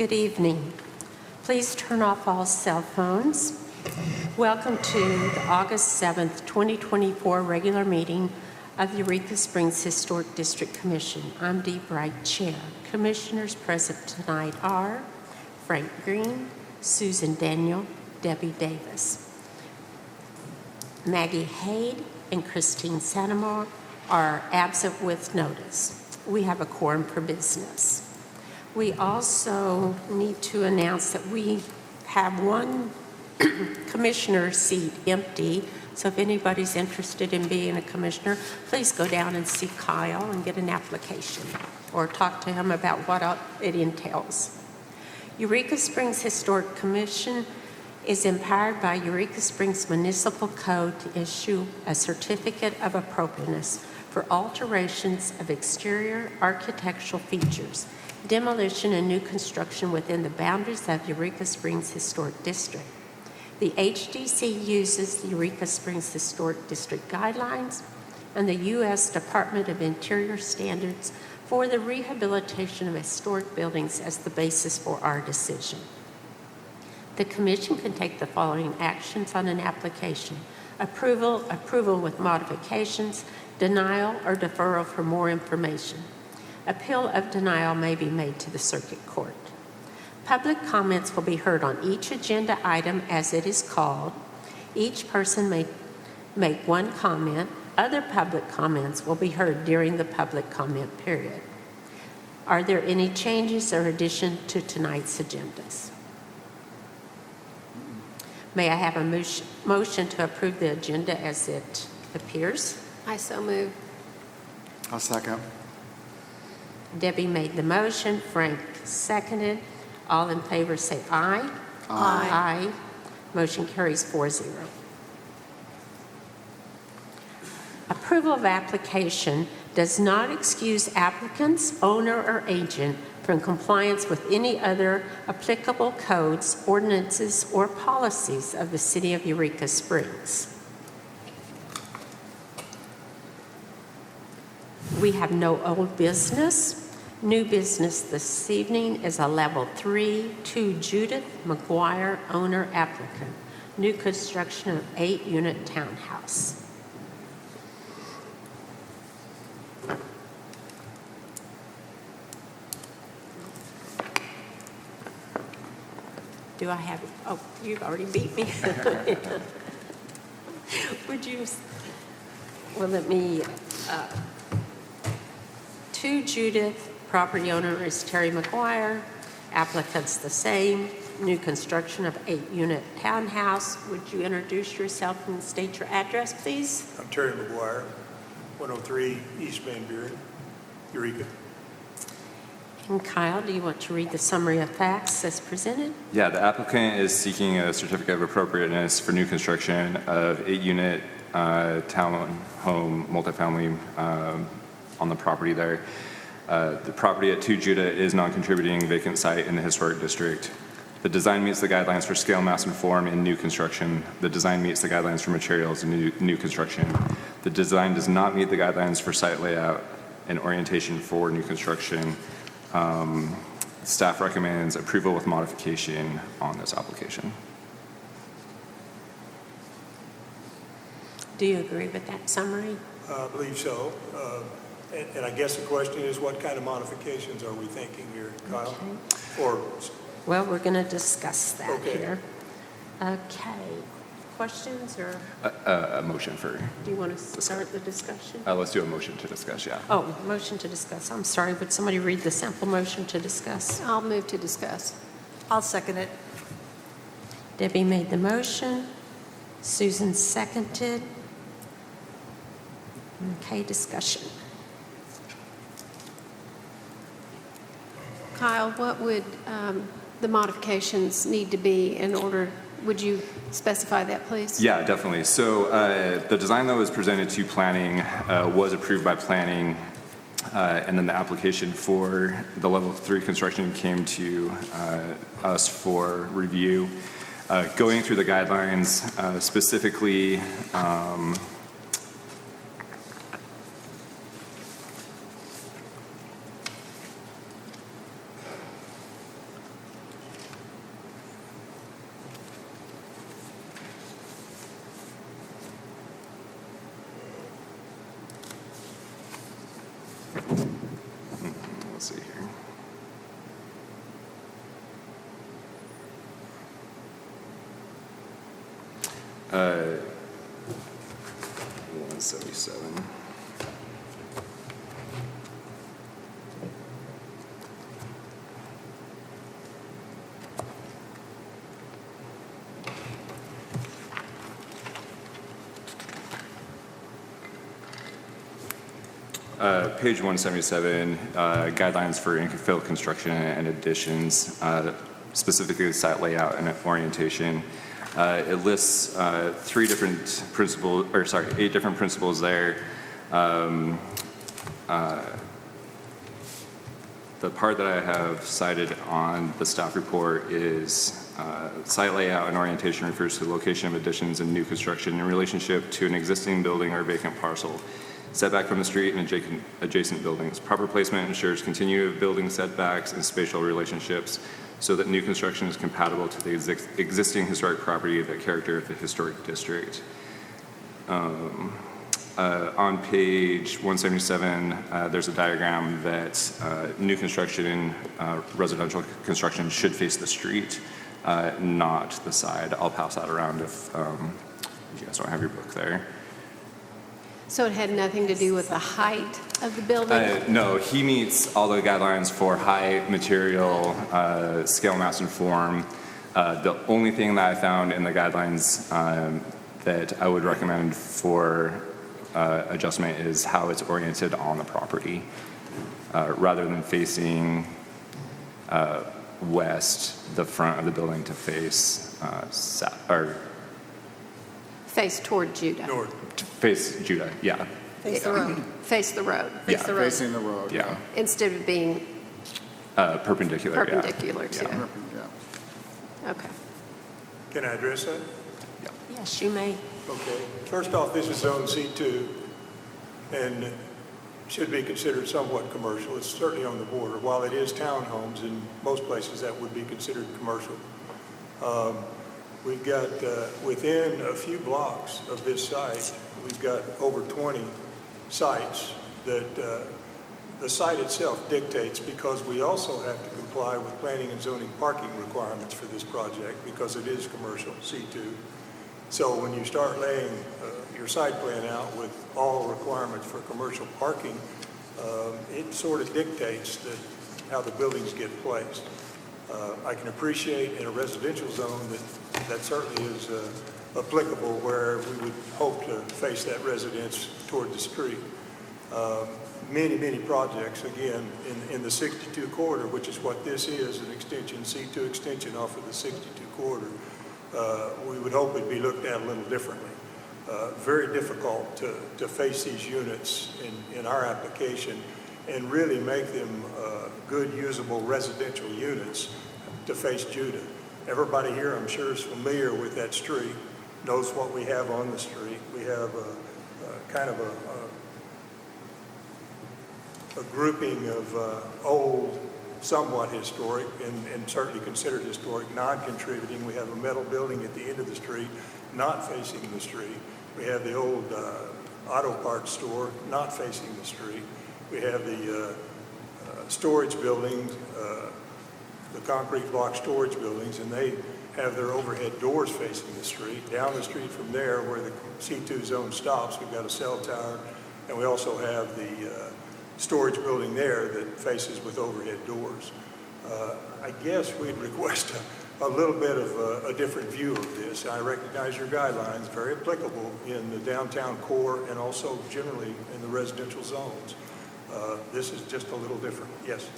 Good evening. Please turn off all cell phones. Welcome to the August 7th, 2024 regular meeting of the Eureka Springs Historic District Commission. I'm Dee Bright, Chair. Commissioners present tonight are Frank Green, Susan Daniel, Debbie Davis. Maggie Haid and Christine Sanamar are absent with notice. We have a quorum for business. We also need to announce that we have one commissioner seat empty, so if anybody's interested in being a commissioner, please go down and see Kyle and get an application or talk to him about what it entails. Eureka Springs Historic Commission is empowered by Eureka Springs Municipal Code to issue a certificate of appropriateness for alterations of exterior architectural features, demolition and new construction within the boundaries of Eureka Springs Historic District. The HDC uses the Eureka Springs Historic District guidelines and the U.S. Department of Interior standards for the rehabilitation of historic buildings as the basis for our decision. The Commission can take the following actions on an application: approval with modifications, denial or deferral for more information. Appeal of denial may be made to the Circuit Court. Public comments will be heard on each agenda item as it is called. Each person may make one comment. Other public comments will be heard during the public comment period. Are there any changes or addition to tonight's agendas? May I have a motion to approve the agenda as it appears? I so move. I'll second. Debbie made the motion. Frank seconded. All in favor say aye. Aye. Aye. Motion carries 4-0. Approval of application does not excuse applicants, owner, or agent from compliance with any other applicable codes, ordinances, or policies of the City of Eureka Springs. We have no old business. New business this evening is a level 3 to Judith McGuire, owner applicant. New construction of 8-unit townhouse. Do I have, oh, you've already beat me. Would you, well, let me, to Judith, property owner is Terry McGuire, applicant's the same, new construction of 8-unit townhouse. Would you introduce yourself and state your address, please? I'm Terry McGuire, 103 East Van Buren, Eureka. And Kyle, do you want to read the summary of facts as presented? Yeah, the applicant is seeking a certificate of appropriateness for new construction of 8-unit townhome multifamily on the property there. The property at 2 Judah is non-contributing vacant site in the historic district. The design meets the guidelines for scale, mass, and form in new construction. The design meets the guidelines for materials in new construction. The design does not meet the guidelines for site layout and orientation for new construction. Staff recommends approval with modification on this application. Do you agree with that summary? I believe so. And I guess the question is, what kind of modifications are we thinking here, Kyle? Okay. Or, Well, we're going to discuss that Okay. here. Okay. Questions or A motion for, do you want to start the discussion? let's do a motion to discuss, yeah. Oh, motion to discuss. I'm sorry. Would somebody read the sample motion to discuss? I'll move to discuss. I'll second it. Debbie made the motion. Susan seconded. Okay, discussion. Kyle, what would the modifications need to be in order? Would you specify that, please? Yeah, definitely. So the design that was presented to planning was approved by planning, and then the application for the level 3 construction came to us for review. Going through the guidelines, specifically 177. Page 177, guidelines for infill construction and additions, specifically the site layout and orientation. It lists 8 different principles there. The part that I have cited on the staff report is site layout and orientation refers to the location of additions and new construction in relationship to an existing building or vacant parcel. Setback from the street and adjacent buildings. Proper placement ensures continuity of building setbacks and spatial relationships so that new construction is compatible to the existing historic property, the character of the historic district. On page 177, there's a diagram that new construction, residential construction should face the street, not the side. I'll pass that around if you guys don't have your book there. So it had nothing to do with the height of the building? No, he meets all the guidelines for height, material, scale, mass, and form. The only thing that I found in the guidelines that I would recommend for adjustment is how it's oriented on the property. Rather than facing west, the front of the building to face Face toward Judah? North. face Judah, yeah. Face the road. Face the road, Yeah. Facing the road. Yeah. instead of being Perpendicular, yeah. perpendicular to. Yeah. Okay. Can I address that? Yes, you may. Okay. First off, this is Zone C2 and should be considered somewhat commercial. It's certainly on the border. While it is townhomes, in most places that would be considered commercial. We've got, within a few blocks of this site, we've got over 20 sites that the site itself dictates, because we also have to comply with planning and zoning parking requirements for this project because it is commercial, C2. So when you start laying your site plan out with all requirements for commercial parking, it sort of dictates how the buildings get placed. I can appreciate in a residential zone that certainly is applicable, where we would hope to face that residence toward the street. Many projects, again, in the 62 corridor, which is what this is, an extension, C2 extension off of the 62 corridor, we would hope it'd be looked at a little differently. Very difficult to face these units in our application and really make them good, usable residential units to face Judah. Everybody here, I'm sure, is familiar with that street, knows what we have on the street. We have kind of a grouping of old, somewhat historic, and certainly considered historic, non-contributing. We have a metal building at the end of the street, not facing the street. We have the old auto parts store, not facing the street. We have the storage buildings, the concrete block storage buildings, and they have their overhead doors facing the street. Down the street from there, where the C2 zone stops, we've got a cell tower, and we also have the storage building there that faces with overhead doors. I guess we'd request a little bit of a different view of this. I recognize your guidelines, very applicable in the downtown core and also generally in the residential zones. This is just a little different. Yes?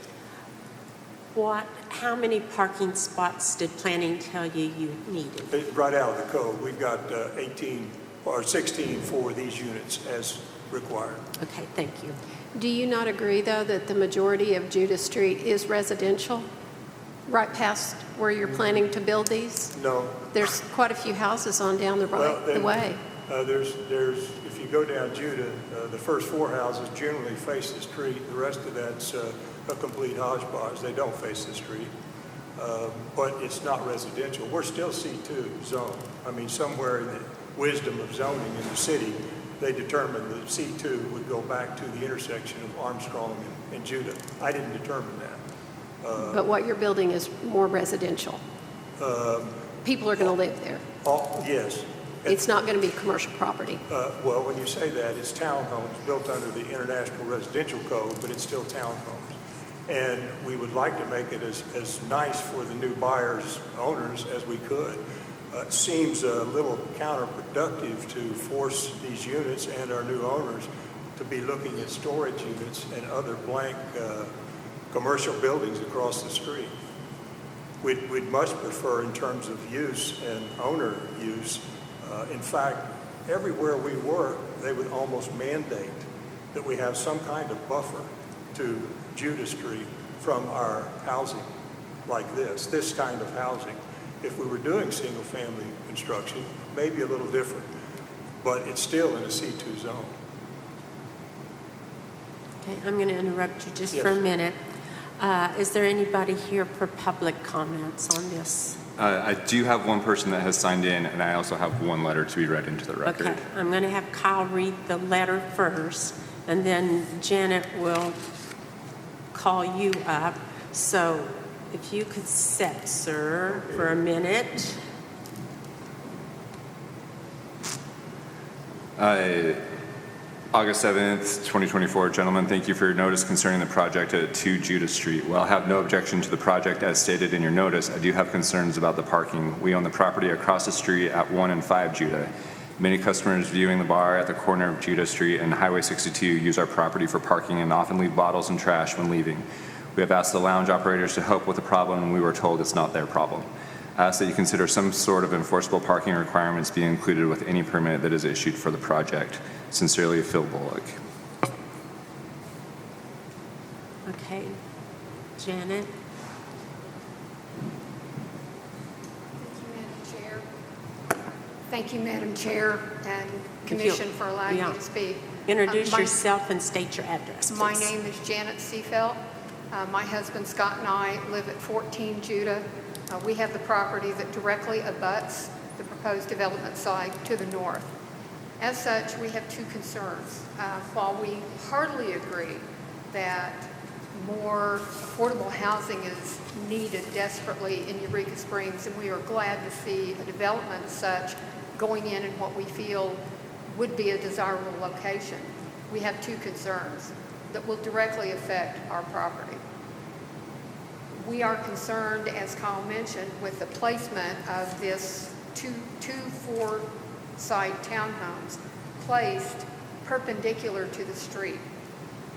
How many parking spots did planning tell you needed? Right out of the code, we've got 18 or 16 for these units as required. Okay, thank you. Do you not agree, though, that the majority of Judah Street is residential, right past where you're planning to build these? No. There's quite a few houses on down the way. There's if you go down Judah, the first 4 houses generally face the street. The rest of that's a complete hodgepodge. They don't face the street, but it's not residential. We're still C2 zone. I mean, somewhere in the wisdom of zoning in the city, they determined that C2 would go back to the intersection of Armstrong and Judah. I didn't determine that. But what you're building is more residential. People are going to live there. Yes, It's not going to be commercial property. Well, when you say that, it's townhomes built under the International Residential Code, but it's still townhomes. And we would like to make it as nice for the new buyers, owners, as we could. It seems a little counterproductive to force these units and our new owners to be looking at storage units and other blank commercial buildings across the street. We'd much prefer in terms of use and owner use. In fact, everywhere we work, they would almost mandate that we have some kind of buffer to Judah Street from our housing like this kind of housing. If we were doing single-family construction, maybe a little different, but it's still in a C2 zone. Okay, I'm going to interrupt you just for a Yes. minute. Is there anybody here for public comments on this? I do have one person that has signed in, and I also have one letter to be read into the record. Okay, I'm going to have Kyle read the letter first, and then Janet will call you up. So if you could sit, sir, for a minute. August 7th, 2024. Gentlemen, thank you for your notice concerning the project at 2 Judah Street. While I have no objection to the project as stated in your notice, I do have concerns about the parking. We own the property across the street at 1 and 5 Judah. Many customers viewing the bar at the corner of Judah Street and Highway 62 use our property for parking and often leave bottles and trash when leaving. We have asked the lounge operators to help with the problem, and we were told it's not their problem. I ask that you consider some sort of enforceable parking requirements being included with any permit that is issued for the project. Sincerely, Phil Bullock. Okay, Janet? Thank you, Madam Chair and Commission for allowing me to speak. Introduce My- yourself and state your address, please. My name is Janet Seafelt. My husband Scott and I live at 14 Judah. We have the property that directly abuts the proposed development site to the north. As such, we have two concerns. While we heartily agree that more affordable housing is needed desperately in Eureka Springs, and we are glad to see a development such going in what we feel would be a desirable location, we have two concerns that will directly affect our property. We are concerned, as Kyle mentioned, with the placement of this two four-side townhomes placed perpendicular to the street.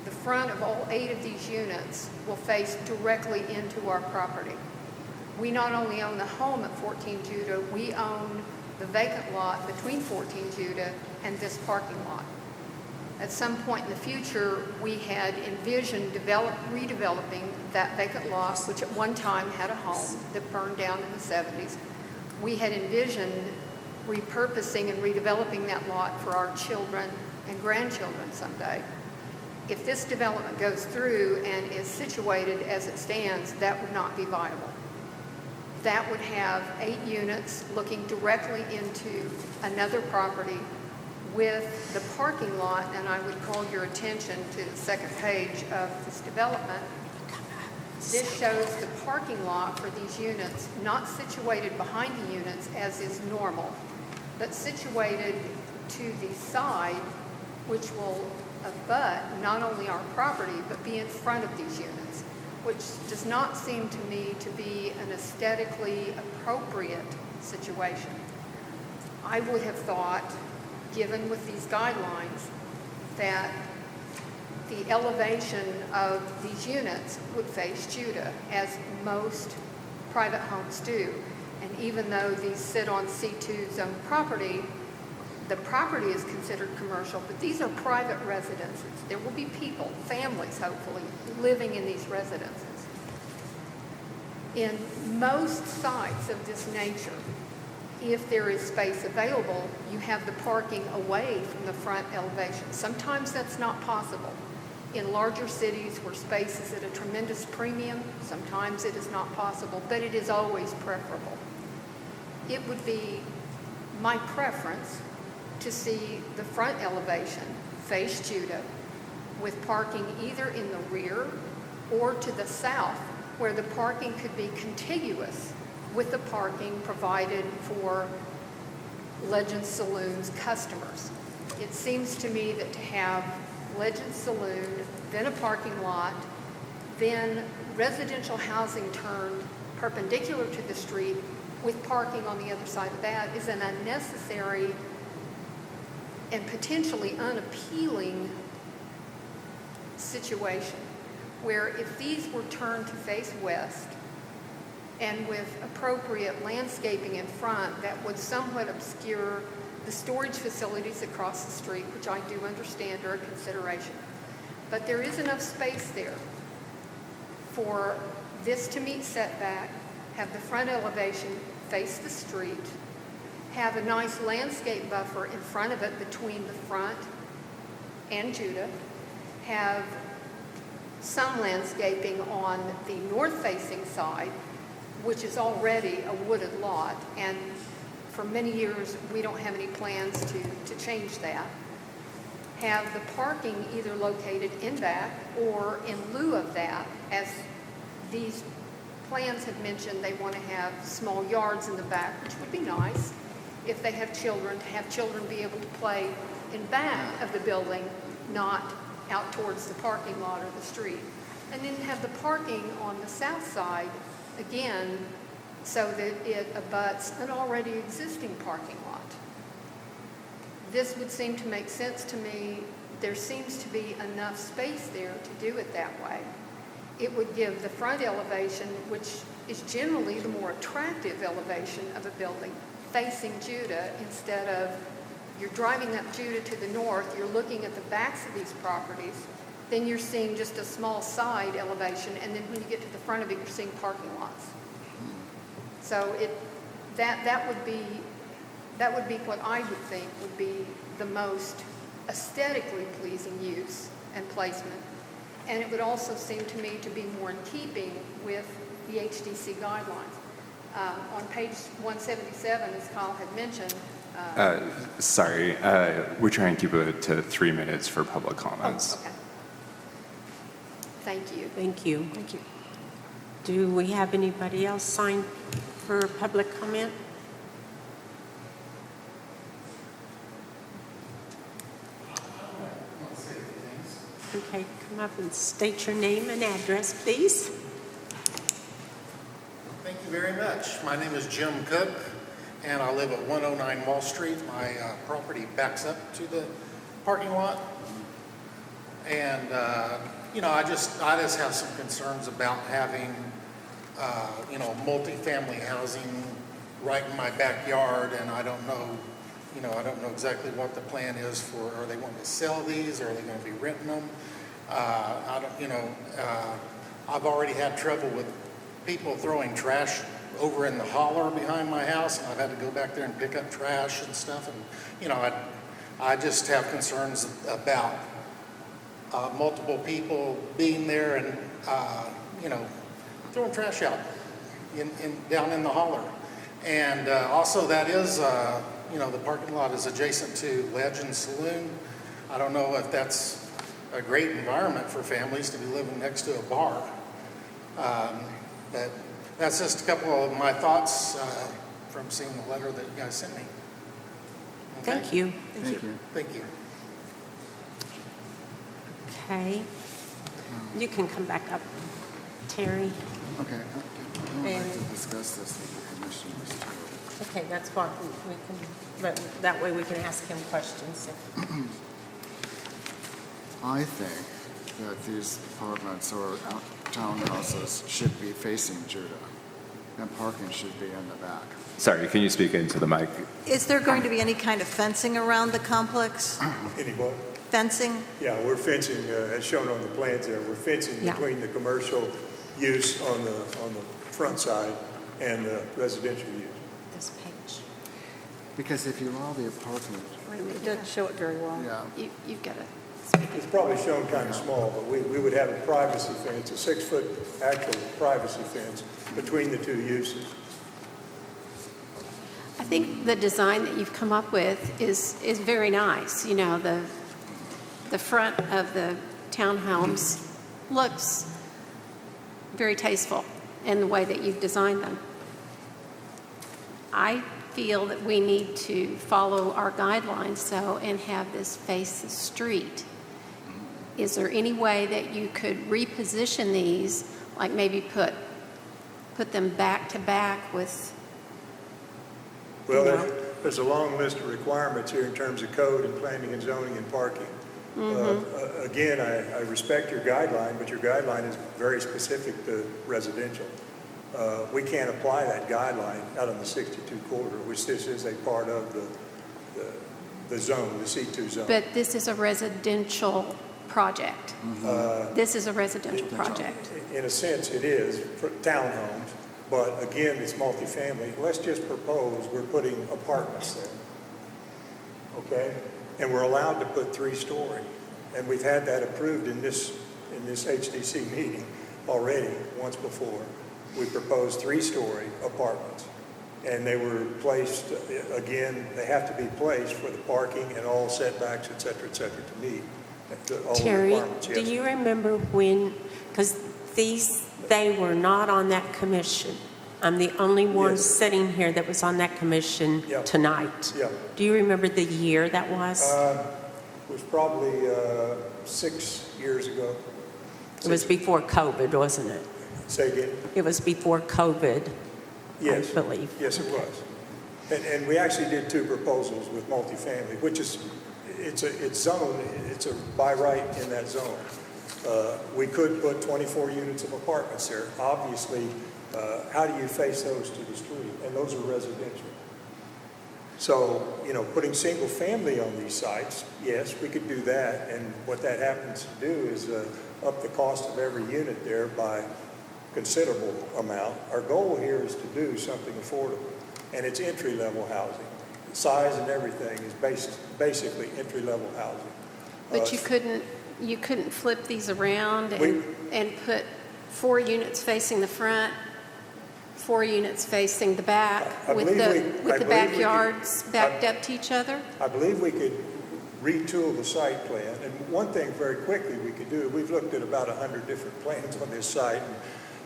The front of all 8 of these units will face directly into our property. We not only own the home at 14 Judah, we own the vacant lot between 14 Judah and this parking lot. At some point in the future, we had envisioned redeveloping that vacant lot, which at one time had a home that burned down in the 70s. We had envisioned repurposing and redeveloping that lot for our children and grandchildren someday. If this development goes through and is situated as it stands, that would not be viable. That would have 8 units looking directly into another property with the parking lot, and I would call your attention to the second page of this development. This shows the parking lot for these units, not situated behind the units as is normal, but situated to the side, which will abut not only our property, but be in front of these units, which does not seem to me to be an aesthetically appropriate situation. I would have thought, given with these guidelines, that the elevation of these units would face Judah, as most private homes do. And even though these sit on C2 zone property, the property is considered commercial, but these are private residences. There will be people, families hopefully, living in these residences. In most sites of this nature, if there is space available, you have the parking away from the front elevation. Sometimes that's not possible. In larger cities where space is at a tremendous premium, sometimes it is not possible, but it is always preferable. It would be my preference to see the front elevation face Judah with parking either in the rear or to the south, where the parking could be contiguous with the parking provided for Legend Saloon's customers. It seems to me that to have Legend Saloon, then a parking lot, then residential housing turned perpendicular to the street with parking on the other side of that is an unnecessary and potentially unappealing situation, where if these were turned to face west and with appropriate landscaping in front that would somewhat obscure the storage facilities across the street, which I do understand are a consideration. But there is enough space there for this to meet setback, have the front elevation face the street, have a nice landscape buffer in front of it between the front and Judah, have some landscaping on the north-facing side, which is already a wooded lot, and for many years we don't have any plans to change that. Have the parking either located in back or in lieu of that, as these plans have mentioned they want to have small yards in the back, which would be nice if they have children, to have children be able to play in back of the building, not out towards the parking lot or the street. And then have the parking on the south side, again, so that it abuts an already existing parking lot. This would seem to make sense to me. There seems to be enough space there to do it that way. It would give the front elevation, which is generally the more attractive elevation of a building, facing Judah, instead of you're driving up Judah to the north, you're looking at the backs of these properties, then you're seeing just a small side elevation, and then when you get to the front of it, you're seeing parking lots. So that would be what I would think would be the most aesthetically pleasing use and placement. And it would also seem to me to be more in keeping with the HDC guidelines. On page 177, as Kyle had mentioned. Sorry, we're trying to keep it to 3 minutes for public comments. Oh, okay. Thank you. Thank you. Thank you. Do we have anybody else sign for public comment? Okay, come up and state your name and address, please. Thank you very much. My name is Jim Cook, and I live at 109 Wall Street. My property backs up to the parking lot. And, I just have some concerns about having, multifamily housing right in my backyard, and I don't know exactly what the plan is for, are they wanting to sell these, or are they going to be renting them? I've already had trouble with people throwing trash over in the holler behind my house, and I've had to go back there and pick up trash and stuff, and, I just have concerns about multiple people being there and, throwing trash out down in the holler. And also that is, the parking lot is adjacent to Legend Saloon. I don't know if that's a great environment for families to be living next to a bar. But that's just a couple of my thoughts from seeing the letter that you guys sent me. Okay? Thank you. Thank you. Thank you. Okay. You can come back up, Terry. Okay, I would like to discuss this with the commissioners too. Okay, that's what we can, but that way we can ask him questions. I think that these apartments or townhouses should be facing Judah, and parking should be in the back. Sorry, can you speak into the mic? Is there going to be any kind of fencing around the complex? Anyway, Fencing? yeah, we're fencing, as shown on the plans there, we're fencing Yeah. between the commercial use on the front side and the residential use. This page. Because if you allow the apartment, It doesn't show it very well. yeah, You've got it. It's probably shown kind of small, but we would have a privacy fence, a 6-foot actual privacy fence between the two uses. I think the design that you've come up with is very nice. You know, the front of the townhomes looks very tasteful in the way that you've designed them. I feel that we need to follow our guidelines, so, and have this face the street. Is there any way that you could reposition these, like maybe put them back to back with, Well, you know? there's a long list of requirements here in terms of code and planning and zoning and parking. Again, I respect your guideline, but your guideline is very specific to residential. We can't apply that guideline out on the 62 corridor, which this is a part of the zone, the C2 zone. But this is a residential project. This is a residential project. In a sense, it is for townhomes, but again, it's multifamily. Let's just propose we're putting apartments there, okay? And we're allowed to put 3-story, and we've had that approved in this HDC meeting already once before. We proposed 3-story apartments, and they were placed, again, they have to be placed for the parking and all setbacks, et cetera, to meet all the Terry, requirements. do Yes. you remember when, because they were not on that commission. I'm the only one Yes. sitting here that was on that commission Yeah. tonight. Yeah. Do you remember the year that was? It was probably 6 years ago. It was before COVID, wasn't it? Say again? It was before COVID, Yes. I believe. Yes, it was. And we actually did 2 proposals with multifamily, which is, it's zoned, it's a by right in that zone. We could put 24 units of apartments there. Obviously, how do you face those to the street? And those are residential. So, putting single family on these sites, yes, we could do that. And what that happens to do is up the cost of every unit there by considerable amount. Our goal here is to do something affordable, and it's entry-level housing. The size and everything is basically entry-level housing. But you couldn't flip these around and put 4 units facing the front, 4 units facing the back, with the backyards backed up to each other? I believe we could retool the site plan, and one thing very quickly we could do, we've looked at about 100 different plans on this site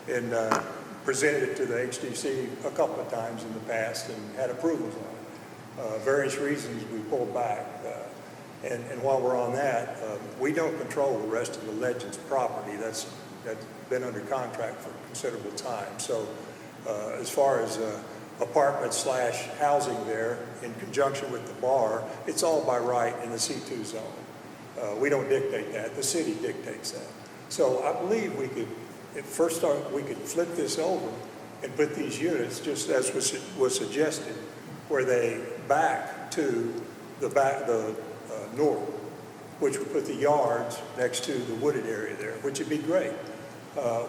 and presented it to the HDC a couple of times in the past and had approvals on it. Various reasons we pulled back. And while we're on that, we don't control the rest of the Legends property. That's been under contract for a considerable time. So as far as apartments / housing there in conjunction with the bar, it's all by right in the C2 zone. We don't dictate that. The city dictates that. So I believe we could, we could flip this over and put these units, just as was suggested, where they back to the north, which would put the yards next to the wooded area there, which would be great.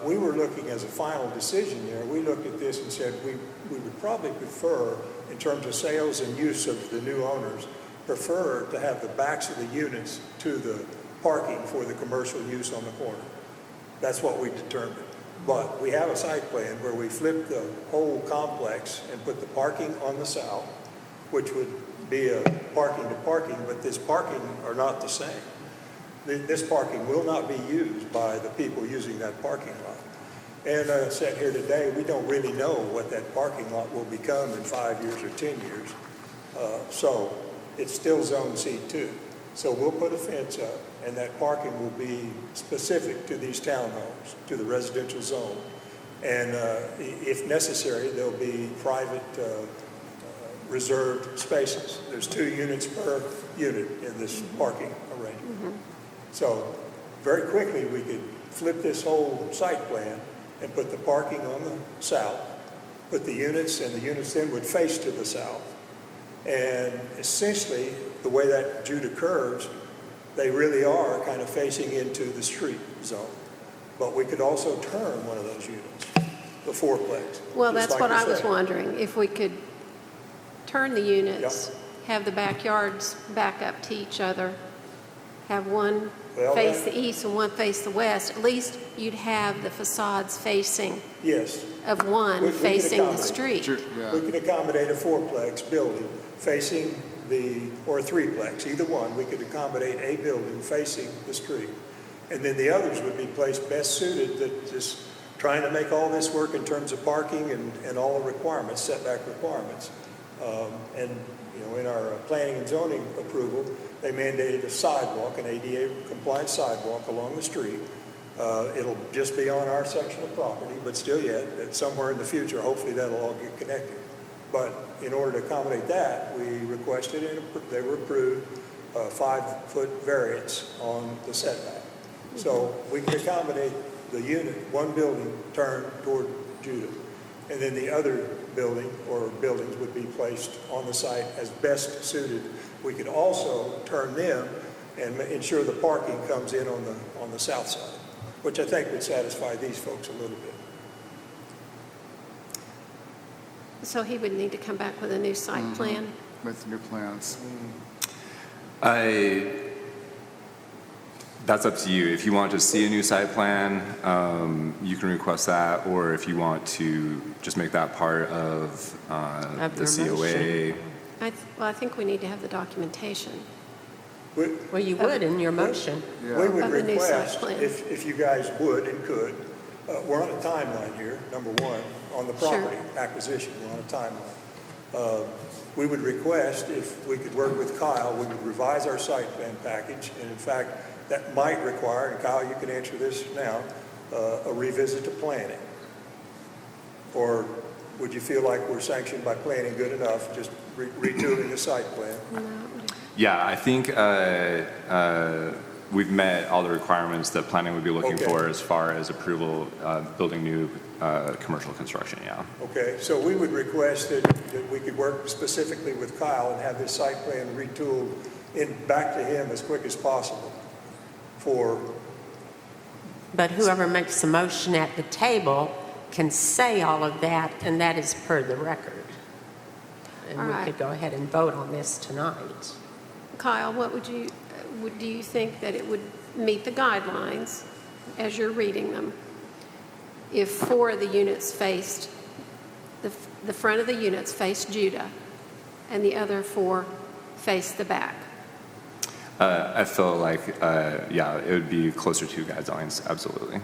We were looking as a final decision there. We looked at this and said we would probably prefer, in terms of sales and use of the new owners, prefer to have the backs of the units to the parking for the commercial use on the corner. That's what we determined. But we have a site plan where we flip the whole complex and put the parking on the south, which would be a parking to parking, but this parking are not the same. This parking will not be used by the people using that parking lot. And I said here today, we don't really know what that parking lot will become in 5 years or 10 years. So it's still zone C2. So we'll put a fence up, and that parking will be specific to these townhomes, to the residential zone. And if necessary, there'll be private reserved spaces. There's 2 units per unit in this parking arrangement. So very quickly, we could flip this whole site plan and put the parking on the south, put the units, and the units then would face to the south. And essentially, the way that Judah curves, they really are kind of facing into the street zone. But we could also turn one of those units, the fourplex. Well, just that's like what I you was say. wondering, if we could turn the units, have the backyards back up to each other, have one Well, face that- the east and one face the west, at least you'd have the facades facing, Yes. of one We could facing the accommodate. street. Yeah. We could accommodate a fourplex building facing or a threeplex, either one. We could accommodate a building facing the street. And then the others would be placed best suited to just trying to make all this work in terms of parking and all the requirements, setback requirements. And, you know, in our planning and zoning approval, they mandated a sidewalk, an ADA compliant sidewalk along the street. It'll just be on our section of property, but still yet, that somewhere in the future, hopefully that'll all get connected. But in order to accommodate that, we requested and they were approved a 5-foot variance on the setback. So we can accommodate the unit, one building turned toward Judah. And then the other building or buildings would be placed on the site as best suited. We could also turn them and ensure the parking comes in on the south side, which I think would satisfy these folks a little bit. So he would need to come back with a new site plan? With new plans. That's up to you. If you want to see a new site plan, you can request that, or if you want to just make that part of the your COA. Well, I think we need to have the documentation. Well, you would in your motion. We would Of the new site request, plan. if you guys would and could, we're on a timeline here, number one, on the property acquisition, we're on a timeline. We would request, if we could work with Kyle, we would revise our site plan package, and in fact, that might require, and Kyle, you can answer this now, a revisit to planning. Or would you feel like we're sanctioned by planning good enough, just retooling the site plan? Yeah, I think we've met all the requirements that planning would be looking Okay. for as far as approval, building new commercial construction, yeah. Okay, so we would request that we could work specifically with Kyle and have this site plan retooled back to him as quick as possible for, But whoever makes the motion at the table can say all of that, and that is per the record. And All we right. could go ahead and vote on this tonight. Kyle, what do you think that it would meet the guidelines as you're reading them if 4 of the units faced, the front of the units faced Judah and the other 4 faced the back? I feel like, yeah, it would be closer to guidelines, absolutely.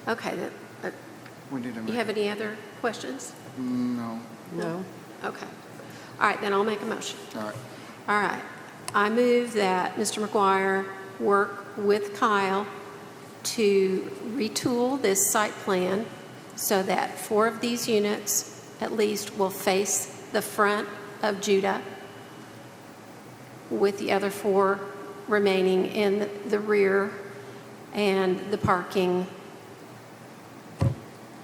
Okay, We need to you make, have any other questions? no, No? Okay. All right, then I'll make a motion. all right. All right. I move that Mr. McGuire work with Kyle to retool this site plan so that 4 of these units at least will face the front of Judah, with the other 4 remaining in the rear, and the parking,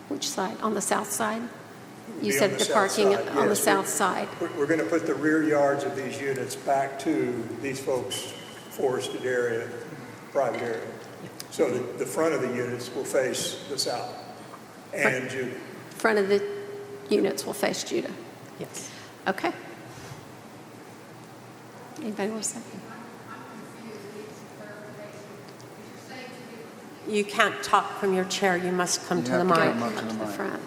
which side? On the south side? You Be on said the the south parking side, on the yes. south side. We're going to put the rear yards of these units back to these folks' forested area, private area. So the front of the units will face the south and Judah. Front of the units will face Judah. Yes. Okay. Anybody want to say? You can't talk from your chair, you must come to You the have to mic. come up Come to up the to the mic. front.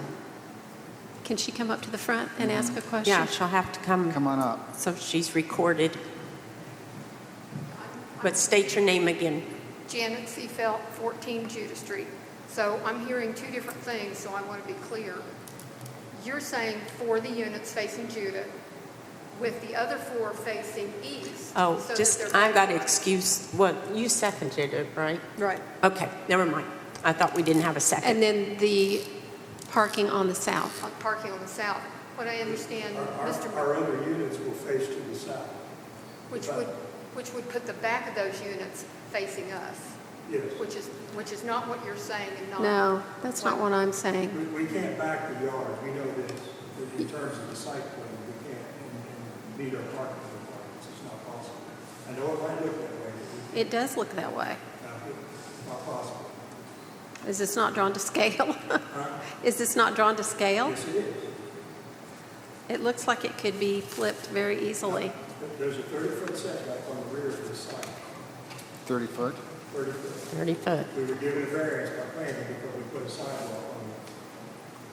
Can she come up to the front and ask a question? Yeah, she'll have to come, Come on up. so she's recorded. But state your name again. Janet Seafelt, 14 Judah Street. So I'm hearing 2 different things, so I want to be clear. You're saying 4 of the units facing Judah, with the other 4 facing east. Oh, so that just, they're I got to both- excuse, what, you seconded it, right? Right. Okay, never mind. I thought we didn't have a second. And then the parking on the south. on parking on the south. What I understand, Mr. Our other units will face to the south. which would put the back of those units facing us, Yes. which is not what you're saying and not. No, that's not what I'm saying. We can't back the yard, we know this, but in terms of the site plan, we can't and meet our parking requirements, it's not possible. I know it might look that way, but It does look that way. it's not possible. Is this not drawn to scale? Is this not drawn to scale? Yes, it is. It looks like it could be flipped very easily. There's a 30-foot setback on the rear of the site, 30 foot? 30 foot. 30 foot. We were given a variance by planning because we put a sidewalk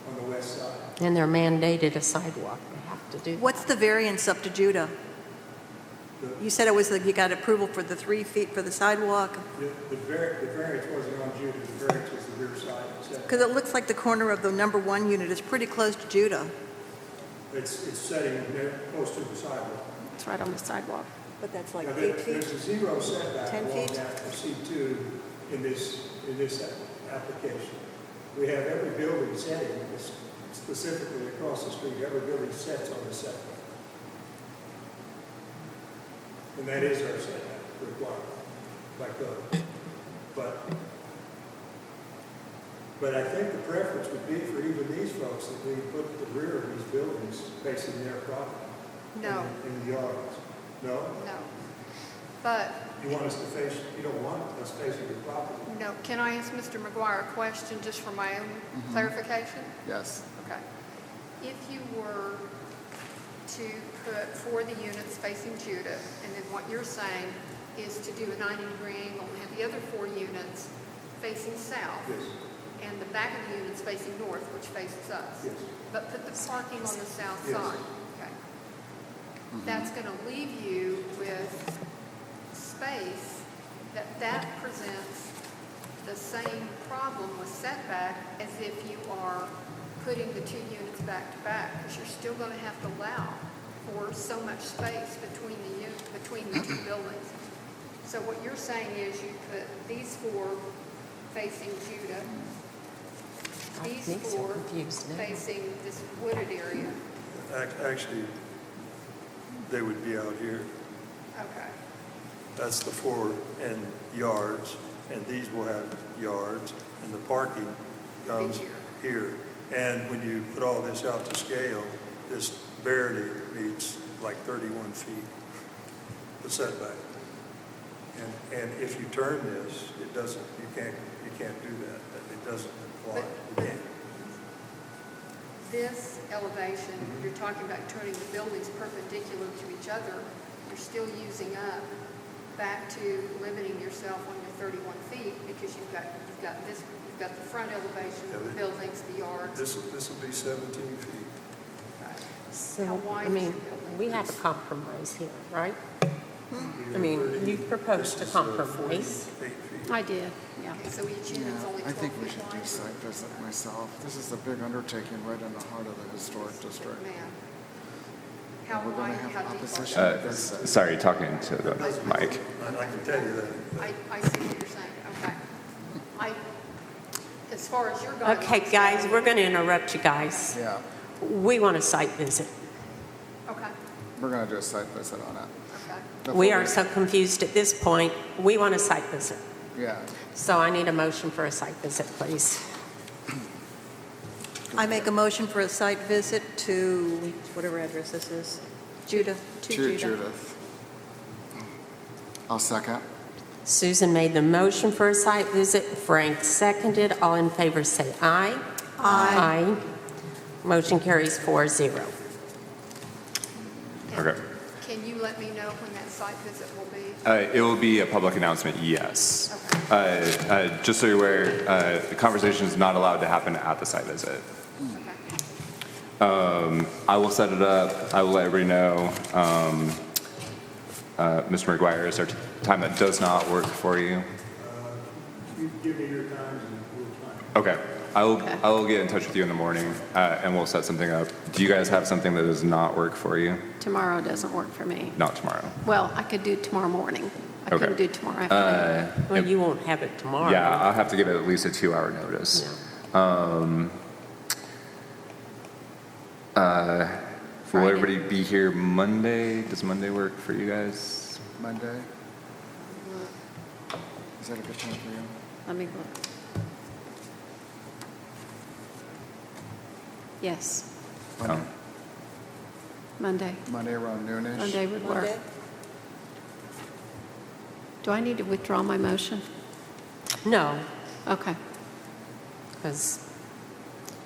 on the west side. And they're mandated a sidewalk. They have to do that. What's the variance up to Judah? You said it was, you got approval for the 3 feet for the sidewalk? The variance wasn't on Judah, the variance was the rear side setback. Because it looks like the corner of the number 1 unit is pretty close to Judah. It's setting there close to the sidewalk. It's right on the sidewalk. But that's like Now, 8 feet? there's a zero 10 setback along feet? that for C2 in this application. We have every building setting, specifically across the street, every building sets on the setback. And that is our setback requirement by code. But I think the preference would be for even these folks that we put the rear of these buildings facing their property. No. In the yards. No? No. But, You want us to face, you don't want us facing your property. no, can I ask Mr. McGuire a question just for my own clarification? Yes. Okay. If you were to put 4 of the units facing Judah, and then what you're saying is to do a 90-degree angle and have the other 4 units facing south, Yes, and the back of the units facing north, which faces us. yes. But put the parking on the south Yes. side. Okay. That's going to leave you with space that presents the same problem with setback as if you are putting the 2 units back to back, because you're still going to have to allow for so much space between the 2 buildings. So what you're saying is you put these 4 facing Judah, these I'm so 4 confused now. facing this wooded area. Actually, they would be out here. Okay. That's the 4 and yards, and these will have yards, and the parking comes Here. here. And when you put all this out to scale, this barely meets like 31 feet, the setback. And if you turn this, it doesn't, you can't do that. It doesn't apply. But- You can't. This elevation, you're talking about turning the buildings perpendicular to each other, you're still using up back to limiting yourself on your 31 feet because you've got the front elevation of the buildings, the yards. This will be 17 feet. Right. So, How wide I is mean, your building? we have a compromise here, right? You I mean, have 30 you proposed this a is, compromise. 48 feet. I did, yeah. Okay, so each Yeah, unit's only 12 I think we feet should do wide? site visit myself. This is a big undertaking right in the heart of the historic district. Man. How We're gonna wide, have how deep are opposition. they? Sorry, talking to the mic. I can tell you that. I see what you're saying, okay. As far as your guidelines. Okay, guys, go- we're going to interrupt you guys. Yeah, We want a site visit. Okay, we're gonna do a site visit on it. okay. Before We are so confused at this point. We want a site visit. Yeah, So I need a motion for a site visit, please. I make a motion for a site visit to, whatever address this is, Judah. to Judith. I'll second. Susan made the motion for a site visit. Frank seconded. All in favor say aye. Aye. Motion carries 4-0. Okay. Can you let me know when that site visit will be? It will be a public announcement, yes. Just so you're aware, the conversation is not allowed to happen at the site visit. Okay. I will set it up. I will let everybody know. Mr. McGuire, is there a time that does not work for you? You give me your times and we'll find. Okay. I will get in touch with you in the morning, and we'll set something up. Do you guys have something that does not work for you? Tomorrow doesn't work for me. Not tomorrow. Well, I could do tomorrow morning. I Okay. couldn't do tomorrow afternoon. Well, you won't have it tomorrow. Yeah, I'll have to give it at least a 2-hour notice. Will Friday. everybody be here Monday? Does Monday work for you guys? Monday? Is that a good time for you? Let me look. Yes, Monday, Monday. Monday around noonish? Monday would work. Monday? Do I need to withdraw my motion? No, Okay. because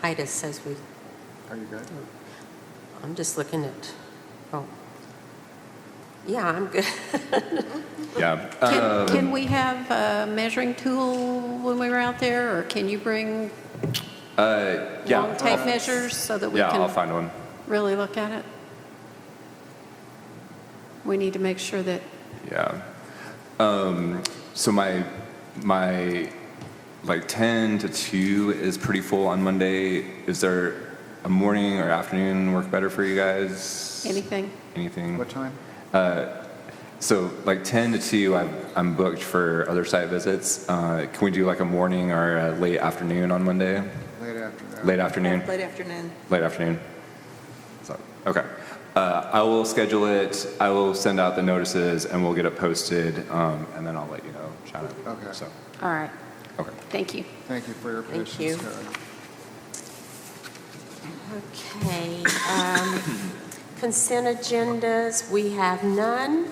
Ida says we, Are you good? I'm just looking at, oh. Yeah, I'm good. Yeah. Can we have a measuring tool when we were out there, or can you bring Yeah. long tape measures so that we Yeah, I'll can find one. really look at it? We need to make sure that, Yeah. So my like 10 to 2 is pretty full on Monday. Is there a morning or afternoon work better for you guys? anything, Anything? What time? So like 10 to 2, I'm booked for other site visits. Can we do like a morning or a late afternoon on Monday? Late afternoon. Late afternoon? Late afternoon. Late afternoon. So, okay. I will schedule it. I will send out the notices and we'll get it posted. And then I'll let you know, Shannon. Okay. So, all right, okay. thank you. Thank you for your Thank patience, you. Karen. Okay. Consent agendas, we have none.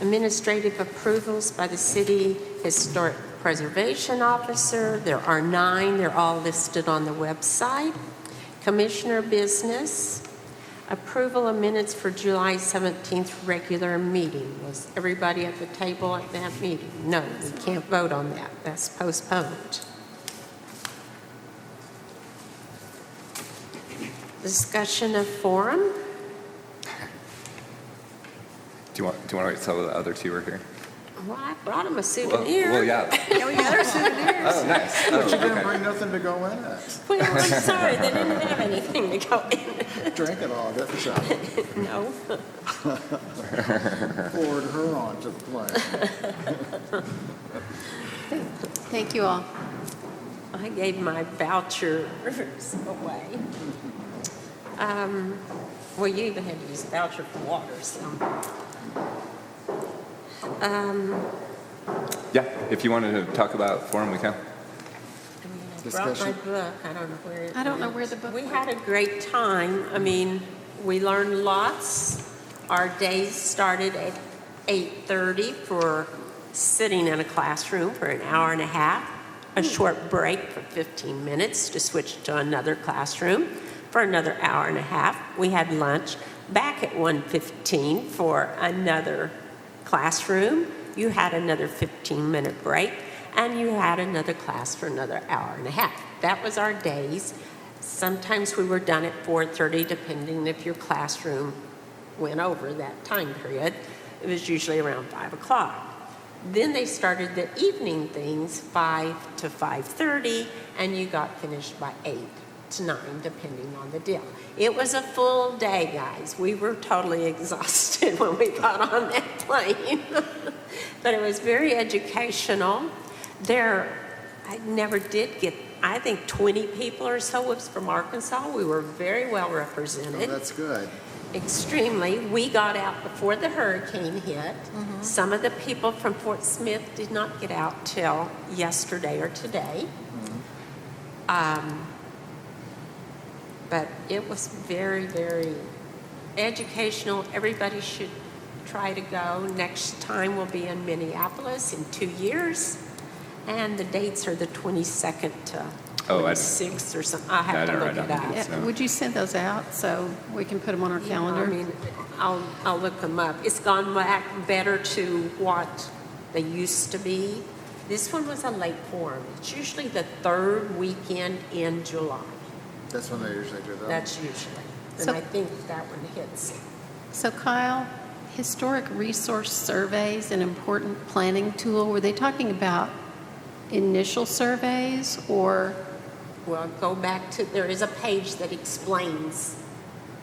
Administrative approvals by the City Historic Preservation Officer, there are 9. They're all listed on the website. Commissioner business, approval of minutes for July 17th regular meeting. Was everybody at the table at that meeting? No, we can't vote on that. That's postponed. Discussion of forum. Do you want to wait till the other 2 are here? Well, I brought him a souvenir. Well, yeah. Yeah, we got our souvenirs. Oh, nice. But you didn't okay. bring nothing to go in it. Well, I'm sorry, they didn't have anything to go in. Drink it all, get the shot. No. Forward her onto the plane. Thank you all. I gave my vouchers away. Well, you even had to use a voucher for water, so. Yeah, if you wanted to talk about forum, we can. I brought my Discussion. book, I don't know where it I don't know went. where the book We went. had a great time. I mean, we learned lots. Our days started at 8:30 for sitting in a classroom for an hour and a half, a short break for 15 minutes to switch to another classroom for another hour and a half. We had lunch back at 1:15 for another classroom. You had another 15-minute break, and you had another class for another hour and a half. That was our days. Sometimes we were done at 4:30, depending if your classroom went over that time period. It was usually around 5 o'clock. Then they started the evening things, 5 to 5:30, and you got finished by 8 to 9, depending on the deal. It was a full day, guys. We were totally exhausted when we got on that plane. But it was very educational. I never did get, I think 20 people or so was from Arkansas. We were very well Oh, represented. that's good. Extremely. We got out before the hurricane hit. Some of the people from Fort Smith did not get out till yesterday or today. But it was very, very educational. Everybody should try to go. Next time we'll be in Minneapolis in 2 years. And the dates are the 22nd to Oh, I- 26th or something. I have I to don't look write it down. up. Yeah, So- would you send those out so we can put them on our calendar? I mean, I'll look them up. It's gone back better to what they used to be. This one was a late forum. It's usually the 3rd weekend in July. That's when they usually do that. That's usually. And So- I think that one hits. So Kyle, historic resource surveys, an important planning tool, were they talking about initial surveys or? Well, go back to, there is a page that explains.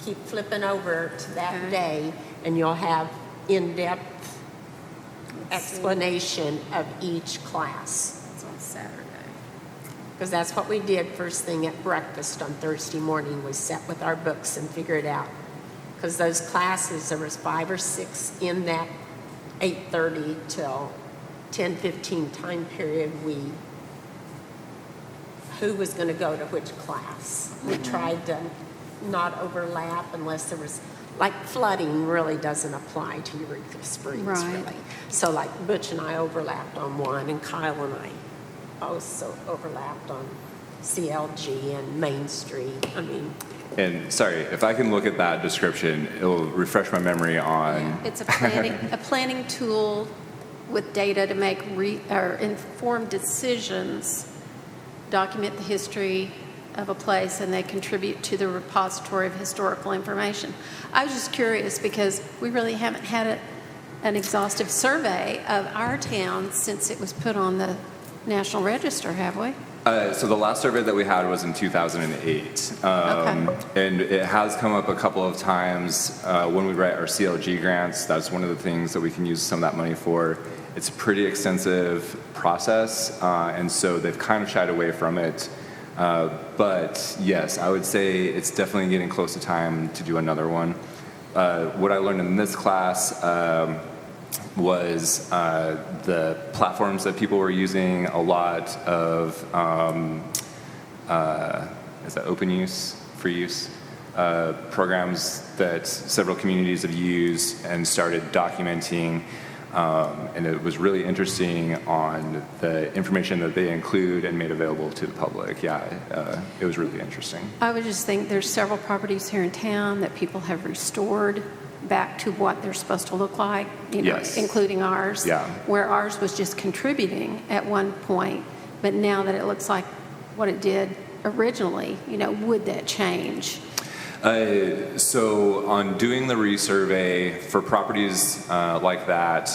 Keep flipping over to that Okay. day, and you'll have in-depth Let's see. explanation of each class. It's on Saturday. Because that's what we did first thing at breakfast on Thursday morning. We sat with our books and figured out. Because those classes, there was 5 or 6 in that 8:30 till 10:15 time period. Who was going to go to which class? We tried to not overlap unless there was, like flooding really doesn't apply to Eureka Springs, Right. really. So like Butch and I overlapped on one, and Kyle and I also overlapped on CLG and Main Street. I mean, And sorry, if I can look at that description, it'll refresh my memory on. It's a planning tool with data to make or informed decisions, document the history of a place and they contribute to the repository of historical information. I was just curious because we really haven't had an exhaustive survey of our town since it was put on the National Register, have we? So the last survey that we had was in 2008. And it has come up a couple of times when we write our CLG grants. That's one of the things that we can use some of that money for. It's a pretty extensive process, and so they've kind of shied away from it. But yes, I would say it's definitely getting close to time to do another one. What I learned in this class was the platforms that people were using, a lot of, is that open use, free use? Programs that several communities have used and started documenting. And it was really interesting on the information that they include and made available to the public. Yeah, it was really interesting. I would just think there's several properties here in town that people have restored back to what they're supposed to look like, you know, Yes. including ours. Yeah. Where ours was just contributing at one point, but now that it looks like what it did originally, you know, would that change? So on doing the resurvey for properties like that,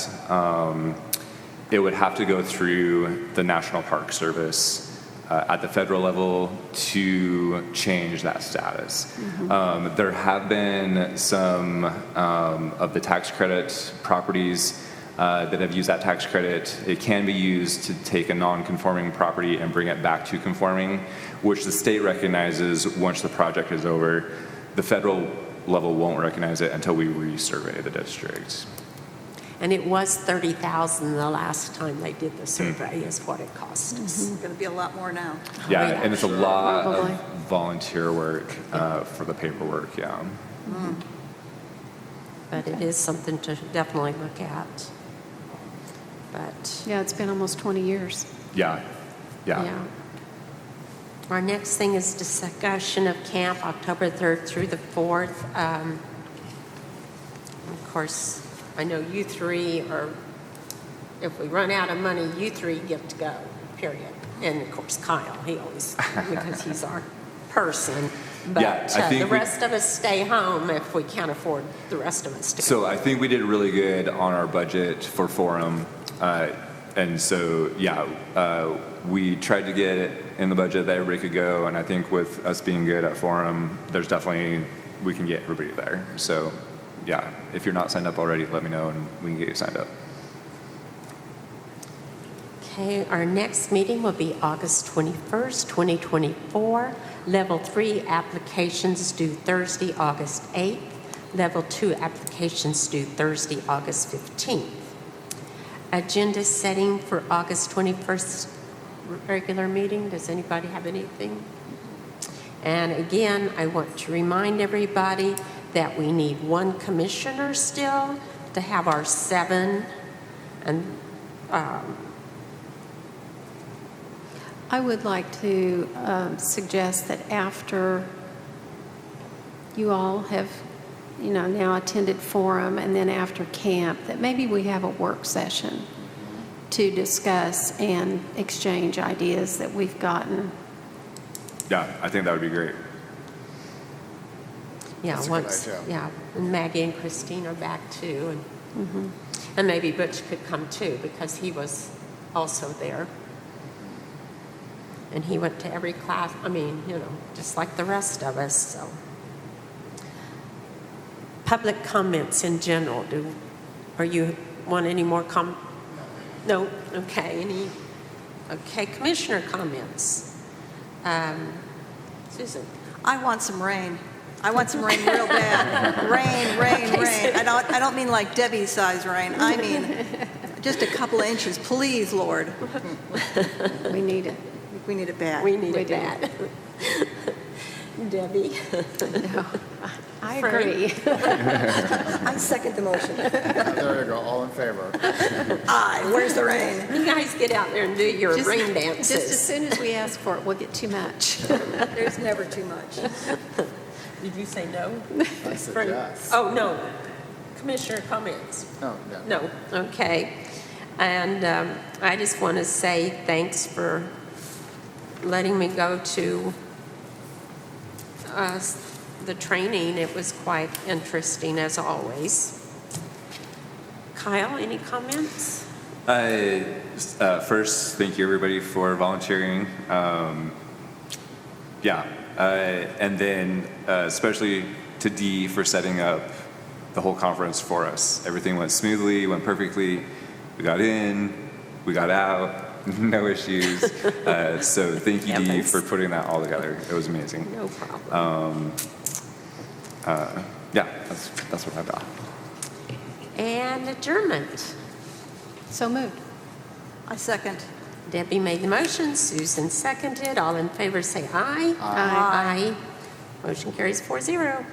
it would have to go through the National Park Service at the federal level to change that status. There have been some of the tax credit properties that have used that tax credit. It can be used to take a non-conforming property and bring it back to conforming, which the state recognizes once the project is over. The federal level won't recognize it until we resurvey the district. And it was $30,000 the last time they did the survey is what it cost us. It's going to be a lot more now. Yeah, yeah. and it's a lot Probably. of volunteer work for the paperwork, yeah. But it is something to definitely look at. But, Yeah, it's been almost 20 years. Yeah. yeah. Our next thing is discussion of camp, October 3rd through the 4th. Of course, I know you three are, if we run out of money, you three get to go, period. And of course, Kyle, he always, because he's our person. But Yeah, I think the we- rest of us stay home if we can't afford the rest of us to go. So I think we did really good on our budget for Forum. And so, yeah, we tried to get it in the budget that everybody could go. And I think with us being good at Forum, there's definitely, we can get everybody there. So, yeah, if you're not signed up already, let me know and we can get you signed up. Okay, our next meeting will be August 21st, 2024. Level 3 applications due Thursday, August 8th. Level 2 applications due Thursday, August 15th. Agenda setting for August 21st regular meeting. Does anybody have anything? And again, I want to remind everybody that we need one commissioner still to have our 7. And I would like to suggest that after you all have, you know, now attended Forum and then after camp, that maybe we have a work session to discuss and exchange ideas that we've gotten. Yeah, I think that would be great. yeah, That's a good once, idea. yeah, and Maggie and Christine are back too, and maybe Butch could come too because he was also there, and he went to every class. I mean, you know, just like the rest of us. So, public comments in general. Or you want any more No. Okay. Okay. Commissioner comments. Susan. I want some rain. I want some rain real bad. Rain. I don't mean like Debbie size rain. I mean just a couple of inches, please, Lord. We need it. We need it bad. We need it do. bad. Debbie. No, I Frank? agree. I second the motion. There you go, all in favor. Aye, where's the rain? You guys get out there and do your Just- rain Just as dances. soon as we ask for it, we'll get too much. There's never too much. Did you say no? I said Frank? yes. Oh, no. Commissioner comments? No, yeah. No. Okay. And I just want to say thanks for letting me go to the training. It was quite interesting, as always. Kyle, any comments? First, thank you everybody for volunteering. And then especially to Dee for setting up the whole conference for us. Everything went smoothly, went perfectly. We got in, we got out, no issues. So thank you, Dee, Evans. for putting that all together. It was amazing. No problem. That's what I got. And adjournment. So moved. I second. Debbie made the motion, Susan seconded. All in favor say aye. Aye. Motion carries 4-0.